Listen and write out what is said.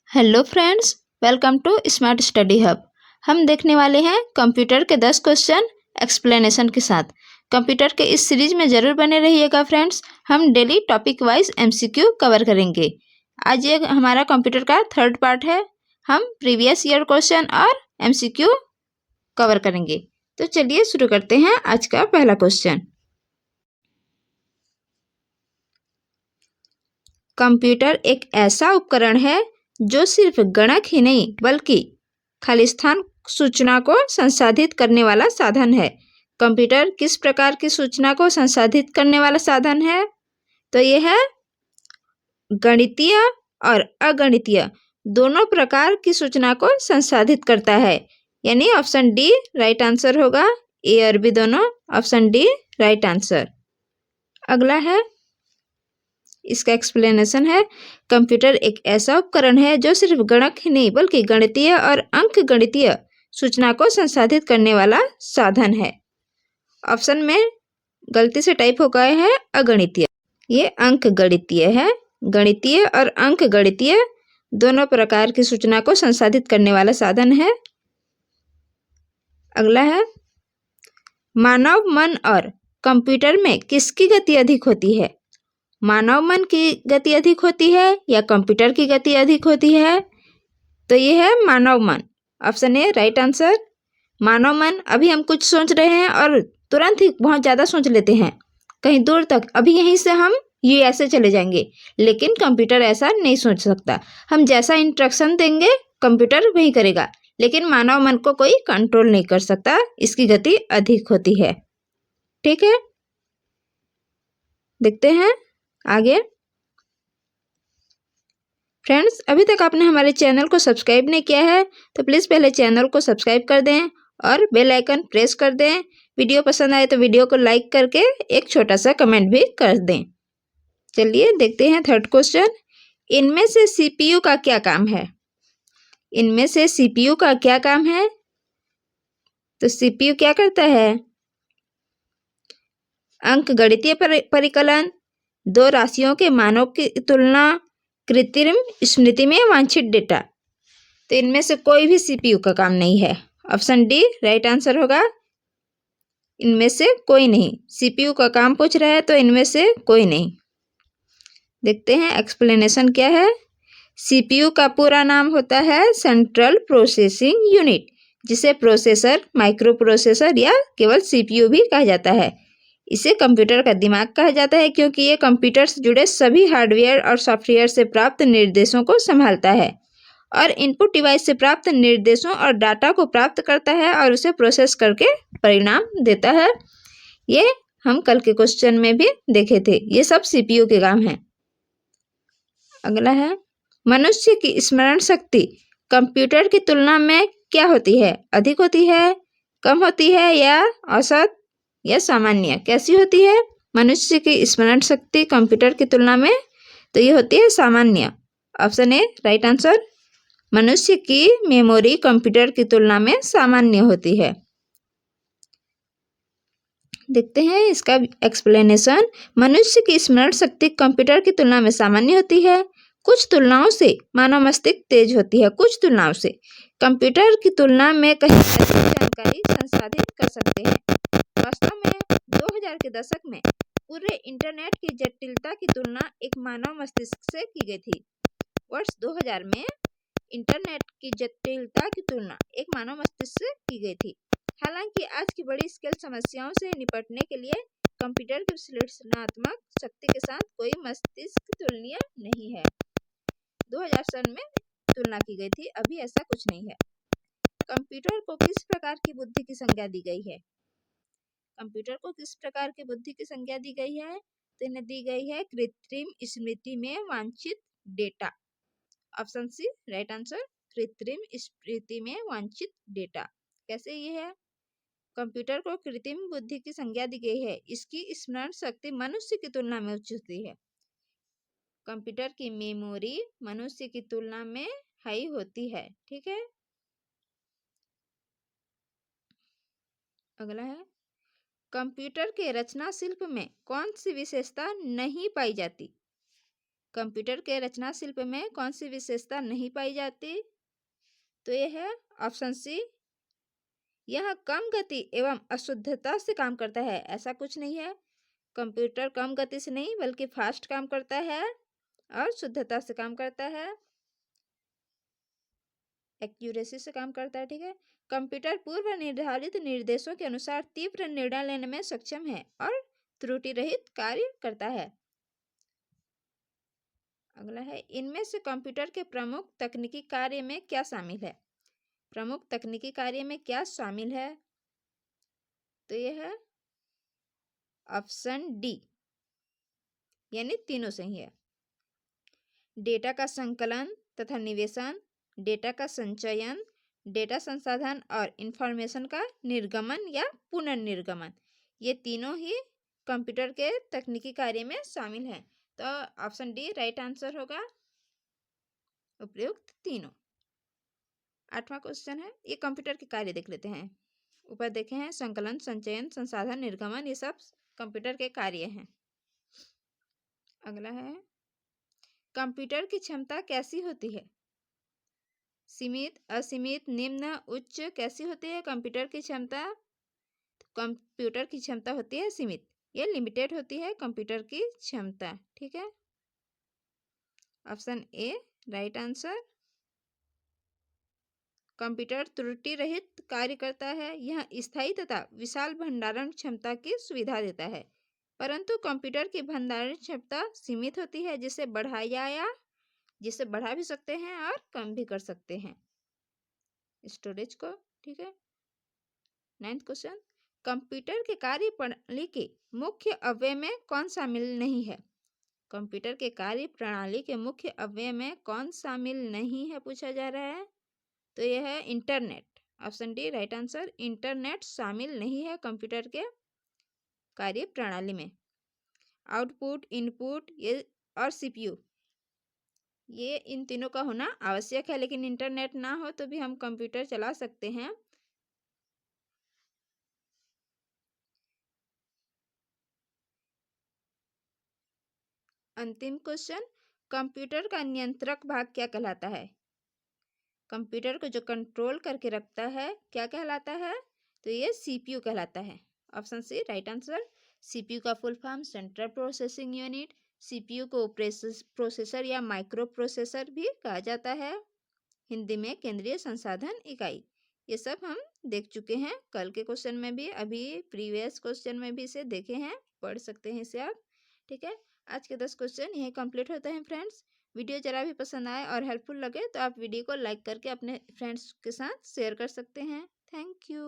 Hello friends, welcome to smart study hub. हम देखने वाले हैं कंप्यूटर के 10 क्वेश्चन एक्सप्लेनेशन के साथ। कंप्यूटर के इस सीरीज में ज़रूर बने रहिएगा फ्रेंड्स। हम daily topic wise MCQ cover करेंगे। आज ये हमारा कंप्यूटर का थर्ड पार्ट है। हम प्रीवियस ईयर क्वेश्चन और एमसीक्यू कवर करेंगे। तो चलिए शुरू करते हैं आज का पहला क्वेश्चन। कंप्यूटर एक ऐसा उपकरण है जो सिर्फ गणक ही नहीं बल्कि खालिस्तान सूचना को संसाधित करने वाला साधन है। कंप्यूटर किस प्रकार की सूचना को संसाधित करने वाला साधन है? तो यह है गणितीय और अगणितीय दोनों प्रकार की सूचना को संसाधित करता है। यानी ऑप्शन डी राइट आंसर होगा। ए और बी दोनों ऑप्शन डी राइट आंसर। अगला है, इसका एक्सप्लेनेशन है कंप्यूटर एक ऐसा उपकरण है जो सिर्फ गणक ही नहीं बल्कि गणितीय और अंक गणितीय सूचना को संसाधित करने वाला साधन है। ऑप्शन में गलती से टाइप हो गया है अगणितीय, ये अंक गणितीय है। गणितीय और अंक गणितीय दोनों प्रकार की सूचना को संसाधित करने वाला साधन है। अगला है, मानव मन और कंप्यूटर में किसकी गति अधिक होती है? मानव मन की गति अधिक होती है या कंप्यूटर की गति अधिक होती है? तो ये है मानव मन। Option A right answer. मानव मन, अभी हम कुछ सोच रहे हैं और तुरंत ही बहुत ज़्यादा सोच लेते हैं, कहीं दूर तक, अभी यहीं से हम ये ऐसे चले जाएंगे। लेकिन कंप्यूटर ऐसा नहीं सोच सकता। हम जैसा इंस्ट्रक्शन देंगे कंप्यूटर वही करेगा, लेकिन मानव मन को कोई कंट्रोल नहीं कर सकता, इसकी गति अधिक होती है। ठीक है, देखते हैं आगे। फ्रेंड्स, अभी तक आपने हमारे चैनल को सब्सक्राइब नहीं किया है तो प्लीज़ पहले चैनल को सब्सक्राइब कर दें और बेल आइकन प्रेस कर दें। वीडियो पसंद आए तो वीडियो को लाइक करके एक छोटा सा कमेंट भी कर दें। चलिए देखते हैं थर्ड क्वेश्चन। इनमें से सीपीयू का क्या काम है? इनमें से सीपीयू का क्या काम है? तो सीपीयू क्या करता है? अंक गणितीय परिकलन, दो राशियों के मानों की तुलना, कृत्रिम स्मृति में वांछित डेटा। तो इनमें से कोई भी सीपीयू का काम नहीं है। ऑप्शन डी राइट आंसर होगा। इनमें से कोई नहीं, सीपीयू का काम पूछ रहा है तो इनमें से कोई नहीं। देखते हैं एक्सप्लेनेशन क्या है। सीपीयू का पूरा नाम होता है सेंट्रल प्रोसेसिंग यूनिट, जिसे प्रोसेसर, माइक्रो प्रोसेसर या केवल सीपीयू भी कहा जाता है। इसे कंप्यूटर का दिमाग कहा जाता है क्योंकि ये कंप्यूटर से जुड़े सभी हार्डवेयर और सॉफ्टवेयर से प्राप्त निर्देशों को संभालता है और इनपुट डिवाइस से प्राप्त निर्देशों और डाटा को प्राप्त करता है और उसे प्रोसेस करके परिणाम देता है। ये हम कल के क्वेश्चन में भी देखे थे। ये सब सीपीयू के काम हैं। अगला है, मनुष्य की स्मरण शक्ति कंप्यूटर की तुलना में क्या होती है? अधिक होती है, कम होती है या औसत या सामान्य? कैसी होती है मनुष्य की स्मरण शक्ति कंप्यूटर की तुलना में? तो ये होती है सामान्य। Option A right answer. मनुष्य की मेमोरी कंप्यूटर की तुलना में सामान्य होती है। देखते हैं इसका एक्सप्लेनेशन। मनुष्य की स्मरण शक्ति कंप्यूटर की तुलना में सामान्य होती है। कुछ तुलनाओं से मानव मस्तिष्क तेज होती है। कुछ तुलनाओं से कंप्यूटर की तुलना में कहीं अधिक जानकारी संसाधित कर सकते हैं। वास्तव में 2000 के दशक में पूरे इंटरनेट की जटिलता की तुलना एक मानव मस्तिष्क से की गई थी। वर्ष 2000 में इंटरनेट की जटिलता की तुलना एक मानव मस्तिष्क से की गई थी। हालांकि आज की बड़ी स्केल समस्याओं से निपटने के लिए कंप्यूटर की विश्लेषणात्मक शक्ति के साथ कोई मस्तिष्क तुलनीय नहीं है। 2000 सन में तुलना की गई थी, अभी ऐसा कुछ नहीं है। कंप्यूटर को किस प्रकार की बुद्धि की संज्ञा दी गई है? कंप्यूटर को किस प्रकार की बुद्धि की संज्ञा दी गई है? तो इन्हें दी गई है कृत्रिम स्मृति में वांछित data. Option C right answer. कृत्रिम स्मृति में वांछित डेटा। कैसे ये है? कंप्यूटर को कृत्रिम बुद्धि की संज्ञा दी गई है। इसकी स्मरण शक्ति मनुष्य की तुलना में उच्च होती है। कंप्यूटर की मेमोरी मनुष्य की तुलना में हाई होती है। ठीक है, अगला है, कंप्यूटर के रचना शिल्प में कौन सी विशेषता नहीं पाई जाती? कंप्यूटर के रचना शिल्प में कौन सी विशेषता नहीं पाई जाती? तो ये है ऑप्शन सी, यह कम गति एवं अशुद्धता से काम करता है। ऐसा कुछ नहीं है, कंप्यूटर कम गति से नहीं बल्कि फास्ट काम करता है और शुद्धता से काम करता है, एक्यूरेसी से काम करता है। ठीक है, कंप्यूटर पूर्व निर्धारित निर्देशों के अनुसार तीव्र निर्णय लेने में सक्षम है और त्रुटि रहित कार्य करता है। अगला है, इनमें से कंप्यूटर के प्रमुख तकनीकी कार्य में क्या शामिल है? प्रमुख तकनीकी कार्य में क्या शामिल है? तो यह है ऑप्शन डी, यानी तीनों सही है। डेटा का संकलन तथा निवेशन, डेटा का संचयन, डेटा संसाधन और इंफॉर्मेशन का निर्गमन या पुनर्निर्गमन, ये तीनों ही कंप्यूटर के तकनीकी कार्य में शामिल हैं। तो ऑप्शन डी राइट आंसर होगा, उपयुक्त तीनों। 8वां क्वेश्चन है, ये कंप्यूटर के कार्य देख लेते हैं। ऊपर देखे हैं संकलन, संचयन, संसाधन, निर्गमन, ये सब कंप्यूटर के कार्य हैं। अगला है, कंप्यूटर की क्षमता कैसी होती है? सीमित, असीमित, निम्न, उच्च कैसी होती है कंप्यूटर की क्षमता? कंप्यूटर की क्षमता होती है सीमित, ये लिमिटेड होती है कंप्यूटर की क्षमता। ठीक है, option A right answer. Computer त्रुटि रहित कार्य करता है, यह स्थायी तथा विशाल भंडारण क्षमता की सुविधा देता है, परंतु कंप्यूटर की भंडारण क्षमता सीमित होती है, जिसे बढ़ा भी सकते हैं और कम भी कर सकते हैं स्टोरेज को। ठीक है, 9th क्वेश्चन, कंप्यूटर के कार्य प्रणाली के मुख्य अवयव में कौन शामिल नहीं है? कंप्यूटर के कार्य प्रणाली के मुख्य अवयव में कौन शामिल नहीं है पूछा जा रहा है। तो यह है internet, option D right answer. Internet शामिल नहीं है कंप्यूटर के कार्य प्रणाली में। आउटपुट, इनपुट ये और सीपीयू, ये इन तीनों का होना आवश्यक है, लेकिन इंटरनेट ना हो तो भी हम कंप्यूटर चला सकते हैं। अंतिम क्वेश्चन, कंप्यूटर का नियंत्रक भाग क्या कहलाता है? कंप्यूटर को जो कंट्रोल करके रखता है क्या कहलाता है? तो ये सीपीयू कहलाता है, option C right answer. CPU का full form central processing unit, CPU को प्रोसेसर या माइक्रो प्रोसेसर भी कहा जाता है, हिंदी में केंद्रीय संसाधन इकाई। ये सब हम देख चुके हैं कल के क्वेश्चन में भी, अभी प्रीवियस क्वेश्चन में भी इसे देखे हैं, पढ़ सकते हैं इसे आप। ठीक है, आज के 10 क्वेश्चन यही कंप्लीट होते हैं फ्रेंड्स। वीडियो जरा भी पसंद आए और हेल्पफुल लगे तो आप वीडियो को लाइक करके अपने फ्रेंड्स के साथ शेयर कर सकते हैं। Thank you.